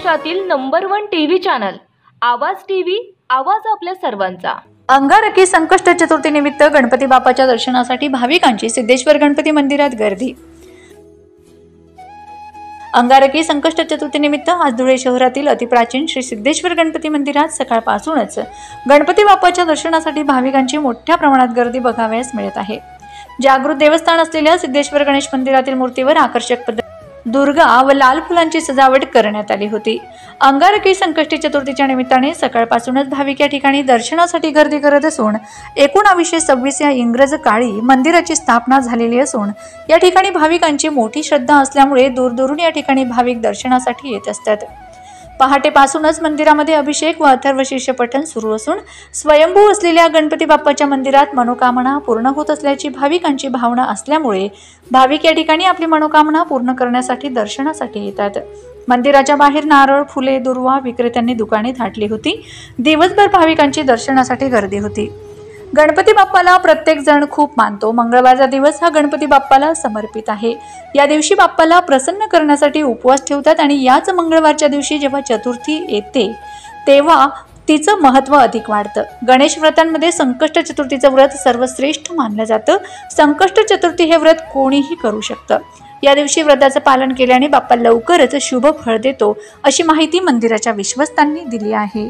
महाराष्ट्रातील number 1 TV channel आवाज TV, आवाज आपल्या सर्वांचा। अंगारकी संकष्ट चतुर्थी निमित्त गणपती बाप्पाच्या दर्शनासाठी भाविकांची सिद्धेश्वर गणपती मंदिरात गर्दी। अंगारकी संकष्ट चतुर्थी निमित्त आज धुळे शहरातील अतिप्राचीन श्री सिद्धेश्वर गणपती मंदिरात सकाळपासूनच गणपती बाप्पाच्या दर्शनासाठी भाविकांची मोठ्या प्रमाणात गर्दी बघावयास मिळत आहे। जागृत देवस्थान असलेल्या सिद्धेश्वर गणेश मंदिरातील मूर्तीवर आकर्षक दुर्गा व लाल फुलांची सजावट करण्यात आली होती। अंगारकी संकष्टी चतुर्थीच्या निमित्ताने सकाळपासूनच भाविक या ठिकाणी दर्शनासाठी गर्दी करत असून 1926 या इंग्रज काळी मंदिराची स्थापना झालेली असून या ठिकाणी भाविकांची मोठी श्रद्धा असल्यामुळे दूरदूरून या ठिकाणी भाविक दर्शनासाठी येत असतात। पहाटेपासूनच मंदिरामध्ये अभिषेक व अथर्वशीर्ष पठण सुरू असून स्वयंभू असलेल्या गणपती बाप्पाच्या मंदिरात मनोकामना पूर्ण होत असल्याची भाविकांची भावना असल्यामुळे भाविक या ठिकाणी आपली मनोकामना पूर्ण करण्यासाठी दर्शनासाठी येतात। मंदिराच्या बाहेर नारळ, फुले, दुर्वा विक्रेत्यांनी दुकाने थाटली होती। दिवसभर भाविकांची दर्शनासाठी गर्दी होती। गणपती बाप्पाला प्रत्येक जण खूप मानतो। मंगळवारचा दिवस हा गणपती बाप्पाला समर्पित आहे। या दिवशी बाप्पाला प्रसन्न करण्यासाठी उपवास ठेवतात आणि याच मंगळवारच्या दिवशी जेव्हा चतुर्थी येते तेव्हा तिचं महत्त्व अधिक वाढतं। गणेश व्रतांमध्ये संकष्ट चतुर्थीचं व्रत सर्वश्रेष्ठ मानलं जातं। संकष्ट चतुर्थी हे व्रत कोणीही करू शकतं। या दिवशी व्रताचं पालन केल्याने बाप्पा लवकरच शुभ फळ देतो, अशी माहिती मंदिराच्या विश्वस्तांनी दिली आहे।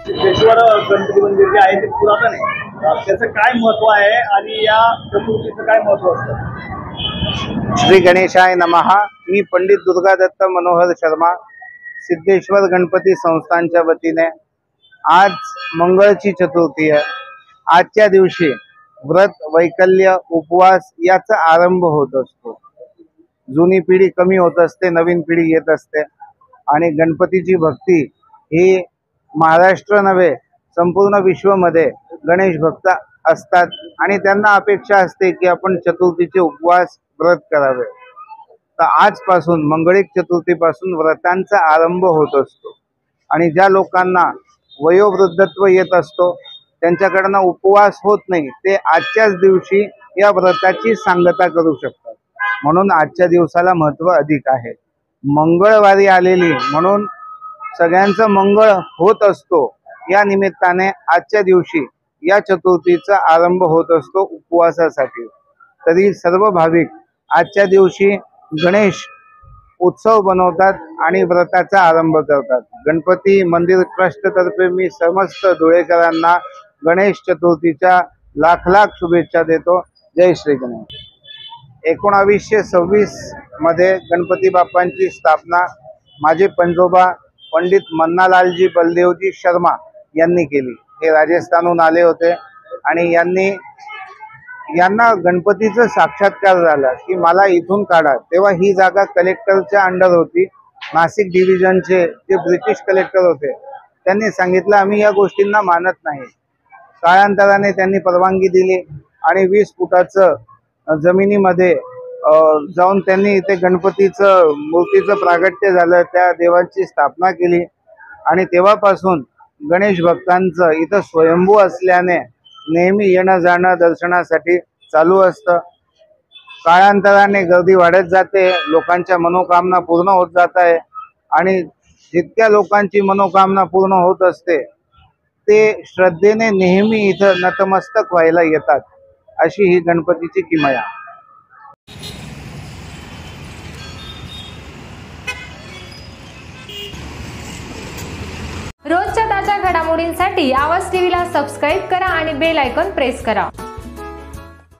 सिद्धेश्वर गणपती मंदिर जे आहे ते पुरातन आहे, त्याचं काय महत्व आहे आणि या चतुर्थीचं काय महत्व असतं? श्री गणेशाय नमः। मी पंडित दुर्गादत्त मनोहर शर्मा, सिद्धेश्वर गणपती संस्थानच्या वतीने आज मंगळची चतुर्थी आहे। आजच्या दिवशी व्रत, वैकल्य, उपवास याचा आरंभ होत असतो। जुनी पिढी कमी होत असते, नवीन पिढी येत असते आणि गणपतीची भक्ती ही महाराष्ट्र नव्हे संपूर्ण विश्वमध्ये गणेश भक्त असतात आणि त्यांना अपेक्षा असते की आपण चतुर्थीचे उपवास व्रत करावे। तर आजपासून मंगळिक चतुर्थीपासून व्रतांचा आरंभ होत असतो आणि ज्या लोकांना वयोवृद्धत्व येत असतो त्यांच्याकडनं उपवास होत नाही, ते आजच्याच दिवशी या व्रताची सांगता करू शकतात। म्हणून आजच्या दिवसाला महत्त्व अधिक आहे। मंगळवारी आलेली म्हणून सगळ्यांचं मंगळ होत असतो। या निमित्ताने आजच्या दिवशी या चतुर्थीचा आरंभ होत असतो उपवासासाठी। तरी सर्व भाविक आजच्या दिवशी गणेश उत्सव बनवतात आणि व्रताचा आरंभ करतात। गणपती मंदिर ट्रस्ट तर्फे मी समस्त धुळेकरांना गणेश चतुर्थीच्या लाख लाख शुभेच्छा देतो। जय श्री गणेश। 1926 मध्ये गणपती बाप्पांची स्थापना माझे पंजोबा पंडित मन्नालालजी बलदेवजी शर्मा यांनी केली। हे राजस्थानहून आले होते आणि यांना गणपतीचा साक्षात्कार झाला की मला इथून काढा। तेव्हा ही जागा कलेक्टरच्या अंडर होती। नाशिक डिव्हिजनचे जे ब्रिटिश कलेक्टर होते त्यांनी सांगितलं आम्ही या गोष्टींना मानत नाही। काळांतराने त्यांनी परवानगी दिली आणि 20 फुटाचं जमिनीमध्ये जाऊन त्यांनी इथे गणपतीचं मूर्तीचं प्रागट्य झालं, त्या देवाची स्थापना केली आणि तेव्हापासून गणेश भक्तांचं इथं स्वयंभू असल्याने नेहमी येणं जाणं दर्शनासाठी चालू असतं। काळांतराने गर्दी वाढत जाते, लोकांच्या मनोकामना पूर्ण होत जात आहे आणि जितक्या लोकांची मनोकामना पूर्ण होत असते ते श्रद्धेने नेहमी इथं नतमस्तक व्हायला येतात, अशी ही गणपतीची किमया। रोजच्या ताज्या घडामोडींसाठी आवाज टीव्हीला सबस्क्राईब करा आणि बेल आयकॉन प्रेस करा।